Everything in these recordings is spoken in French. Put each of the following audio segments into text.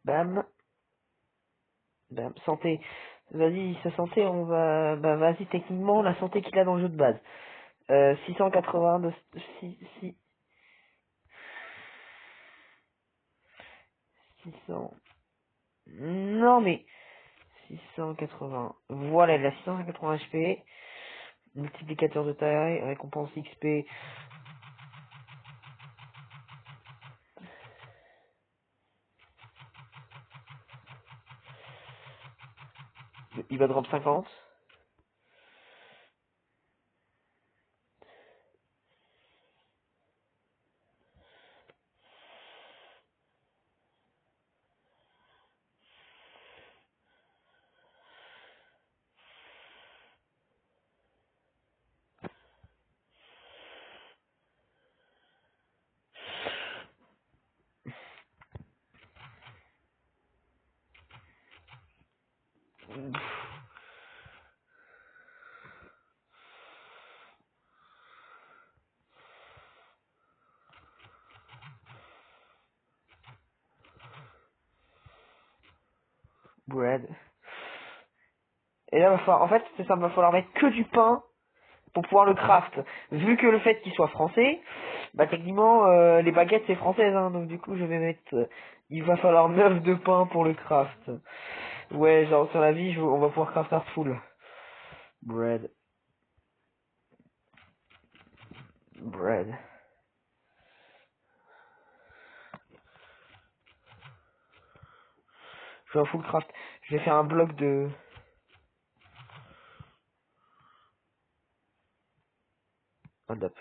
Bam. Bam. Santé. Vas-y, sa santé, on va... Bah vas-y, techniquement, la santé qu'il a dans le jeu de base. 680 de... 600... Non mais... 680. Voilà, il a 680 HP. Multiplicateur de taille, récompense XP. Il va drop 50. Bread. Et là, en fait, c'est ça, va falloir mettre que du pain pour pouvoir le craft. Vu que le fait qu'il soit français, bah techniquement, les baguettes c'est française, hein, donc du coup je vais mettre... il va falloir 9 de pain pour le craft. Ouais, genre sur la vie, on va pouvoir craft full. Bread. Bread. Je vais en full craft. Je vais faire un bloc de... Hold up.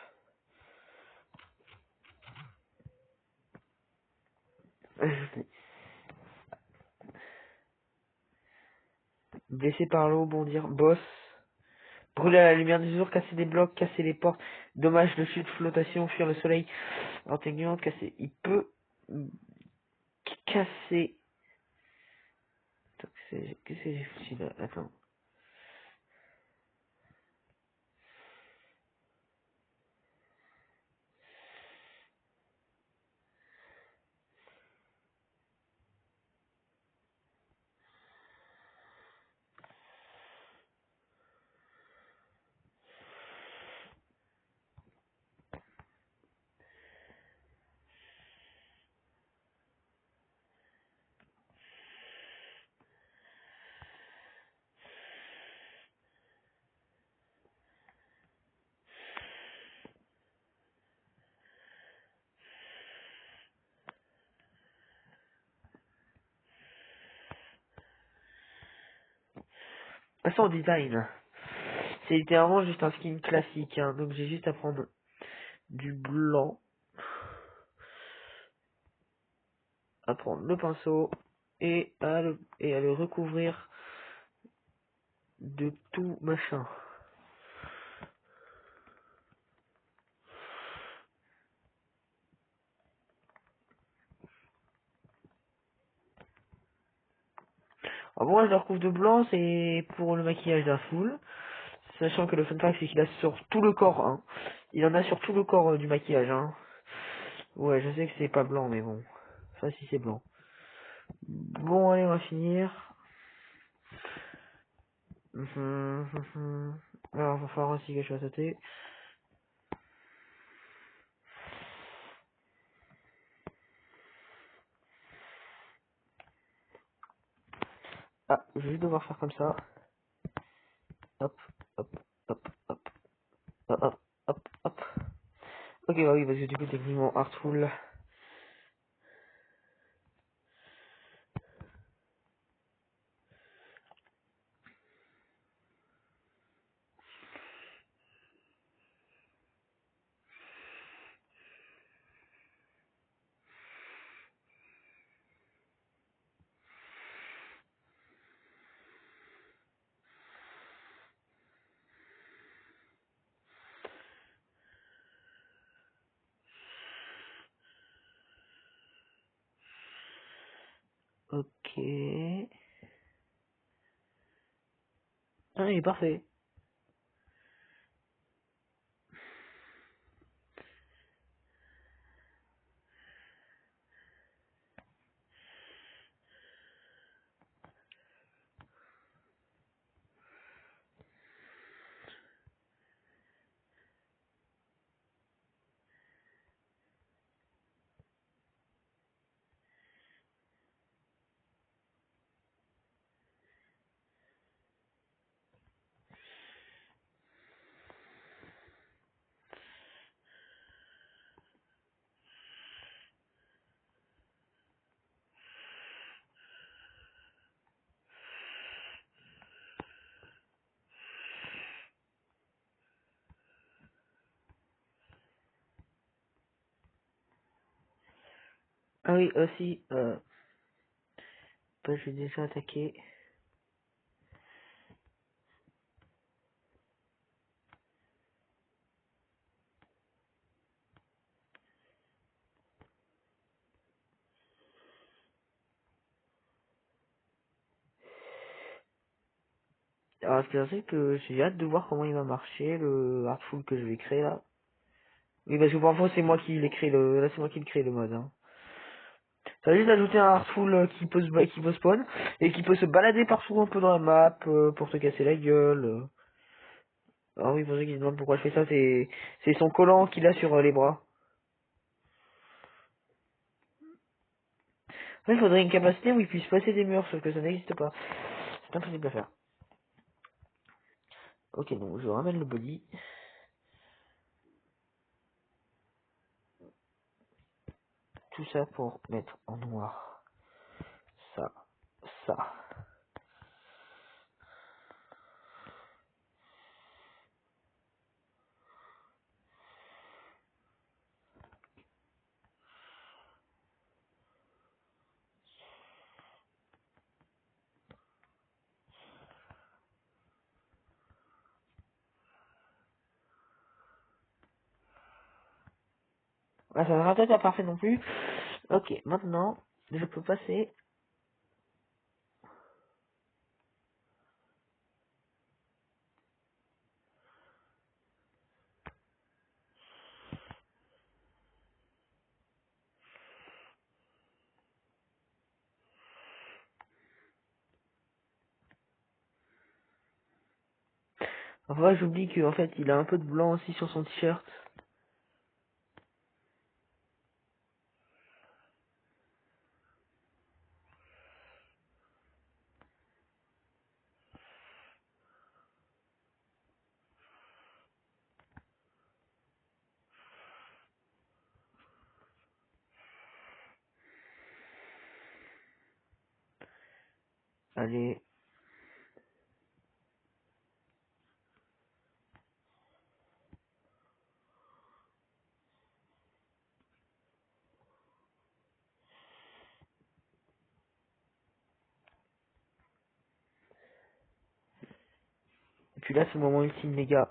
Blessé par l'eau, bondir, boss. Brûler à la lumière du jour, casser des blocs, casser les portes. Dommage de chute, flottation, fuir le soleil. Intelligent, casser. Il peut casser. Attends, qu'est-ce que j'ai foutu là? Attends. Passons au design. C'est littéralement juste un skin classique, hein, donc j'ai juste à prendre du blanc, à prendre le pinceau et à le recouvrir de tout machin. Alors moi je le recouvre de blanc, c'est pour le maquillage d'un full, sachant que le fun fact c'est qu'il a sur tout le corps, hein. Il en a sur tout le corps du maquillage, hein. Ouais, je sais que c'est pas blanc, mais bon, ça si c'est blanc. Bon, allez, on va finir. Alors, il va falloir aussi quelque chose à sauter. Ah, je vais juste devoir faire comme ça. Hop, hop, hop, hop, hop, hop, hop, hop. Ok, bah oui, parce que du coup, techniquement, Artful. Ok. Ah, il est parfait. Ah oui, aussi, bah, je vais déjà attaquer. Alors, ce que c'est que j'ai hâte de voir comment il va marcher, le Artful que je vais créer là. Oui, parce que parfois c'est moi qui l'ai créé là c'est moi qui le crée le mode, hein. Ça va juste ajouter un Heartful qui peut spawn, et qui peut se balader partout un peu dans la map, pour te casser la gueule. Ah oui, pour ceux qui se demandent pourquoi je fais ça, c'est son collant qu'il a sur les bras. En fait, il faudrait une capacité où il puisse passer des murs, sauf que ça n'existe pas. C'est impossible à faire. Ok, donc je ramène le body. Tout ça pour mettre en noir. Ça, ça. Ouais, ça sera peut-être pas parfait non plus. Ok, maintenant, je peux passer. Enfin, j'oublie qu'en fait, il a un peu de blanc aussi sur son t-shirt. Allez. Et puis là, c'est le moment ultime, les gars.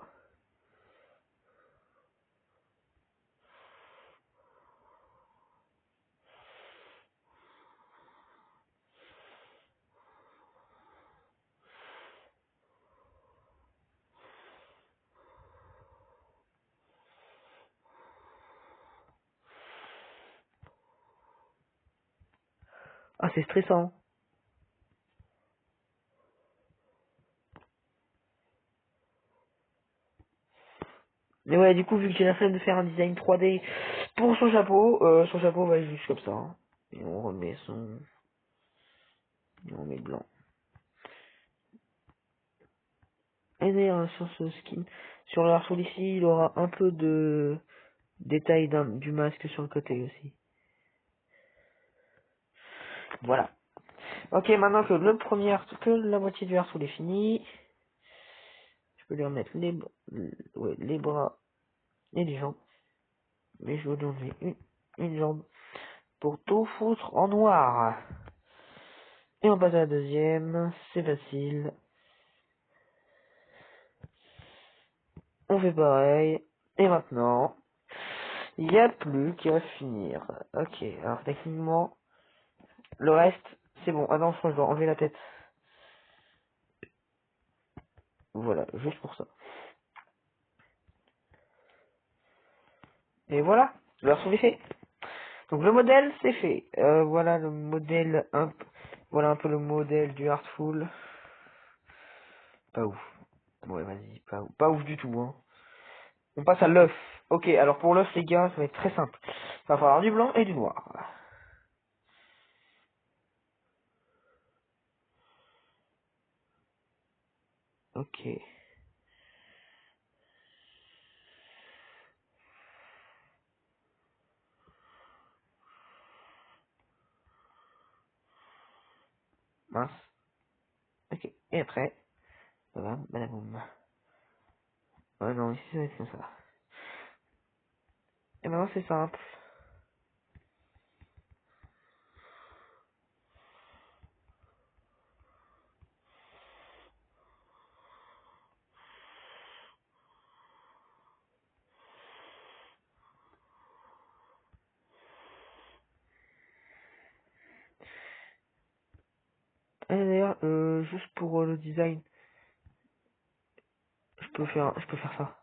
Ah, c'est stressant. Mais ouais, du coup, vu que j'ai la flemme de faire un design 3D pour son chapeau va juste comme ça, hein. Et on remet son... On met blanc. Et d'ailleurs, sur ce skin, sur le arceau ici, il aura un peu de détail du masque sur le côté aussi. Voilà. Ok, maintenant que que la moitié du arceau est fini, je peux lui remettre ouais, les bras et les jambes. Mais je vais lui enlever une jambe pour tout foutre en noir. Et on passe à la deuxième, c'est facile. On fait pareil. Et maintenant, il n'y a plus qu'à finir. Ok, alors techniquement, le reste, c'est bon. Ah non, je crois que je dois enlever la tête. Voilà, juste pour ça. Et voilà, le version est fait. Donc le modèle, c'est fait. Voilà le modèle, voilà un peu le modèle du Heartful. Pas ouf. Ouais, vas-y, pas ouf du tout, hein. On passe à l'œuf. Ok, alors pour l'œuf, les gars, ça va être très simple. Il va falloir du blanc et du noir. Ok. Mince. Ok. Et après, voilà, badaboum. Ouais, non, ici, ça va être comme ça. Et maintenant, c'est simple. D'ailleurs, juste pour le design, je peux faire ça.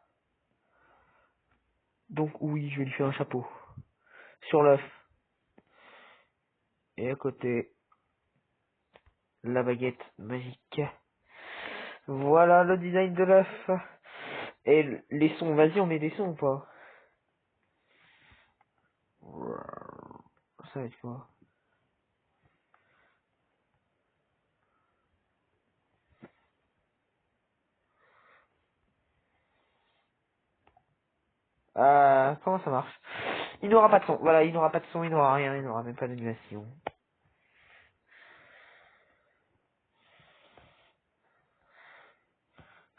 Donc oui, je vais lui faire un chapeau. Sur l'œuf. Et à côté, la baguette magique. Voilà le design de l'œuf. Et les sons, vas-y, on met des sons ou pas? Ça va être quoi? Comment ça marche? Il n'aura pas de son. Voilà, il n'aura pas de son, il n'aura rien, il n'aura même pas d'animation.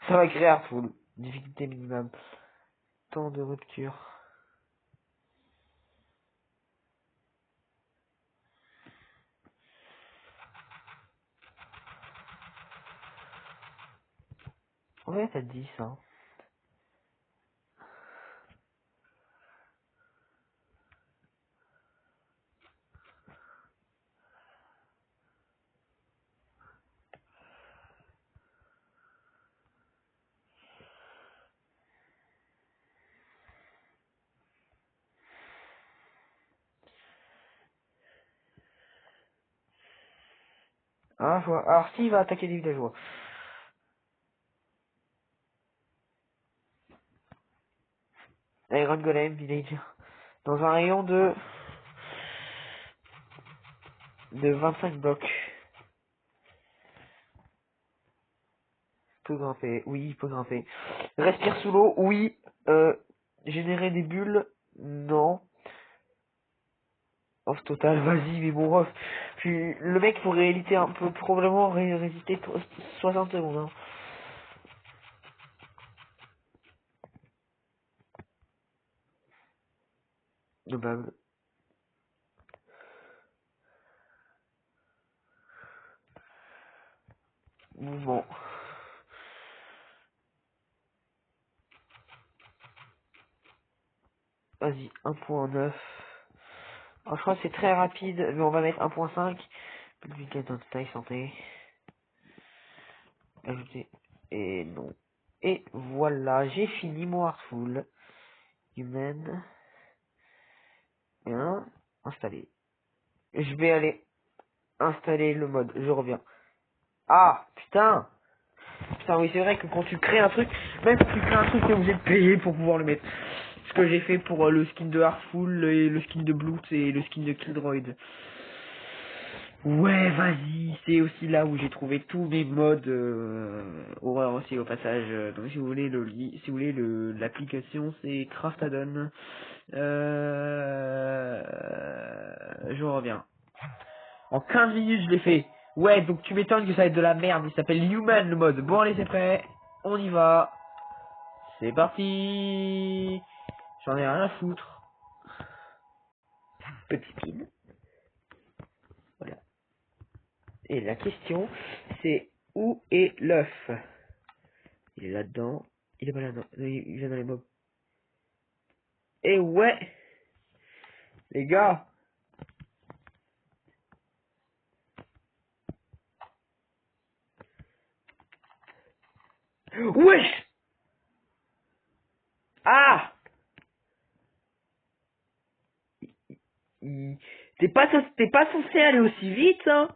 Ça va créer Artful. Difficulté minimum. Temps de rupture. Ouais, t'as dit ça. Ah, je vois. Alors, s'il va attaquer des villageois. Iron Golem, villager. Dans un rayon de 25 blocs. Peut grimper. Oui, il peut grimper. Respire sous l'eau. Oui. Générer des bulles. Non. Off total, vas-y, mais bon, off. Puis, le mec pourrait réalité un peu, probablement résister 60 secondes, hein. Notable. Mouvement. Vas-y, 1.9. Alors, je crois que c'est très rapide, mais on va mettre 1.5. Publication de taille santé. Ajouter. Et non. Et voilà, j'ai fini mon Heartful. Humaine. Bien. Installer. Je vais aller installer le mode. Je reviens. Ah, putain. Putain, oui, c'est vrai que quand tu crées un truc, même si tu crées un truc, t'es obligé de payer pour pouvoir le mettre. Ce que j'ai fait pour le skin de Heartful, et le skin de Bloot et le skin de Kildroid. Ouais, vas-y, c'est aussi là où j'ai trouvé tous mes modes horreur aussi au passage. Donc si vous voulez si vous voulez l'application, c'est Craft Addon. Je reviens. En 15 minutes, je l'ai fait. Ouais, donc tu m'étonnes que ça va être de la merde. Il s'appelle Human le mode. Bon, allez, c'est prêt. On y va. C'est parti. J'en ai rien à foutre. Petit spin. Voilà. Et la question, c'est où est l'œuf? Il est là-dedans. Il est pas là-dedans. Il vient dans les mobs. Et ouais, les gars. Wesh. Ah. T'es pas censé aller aussi vite, hein.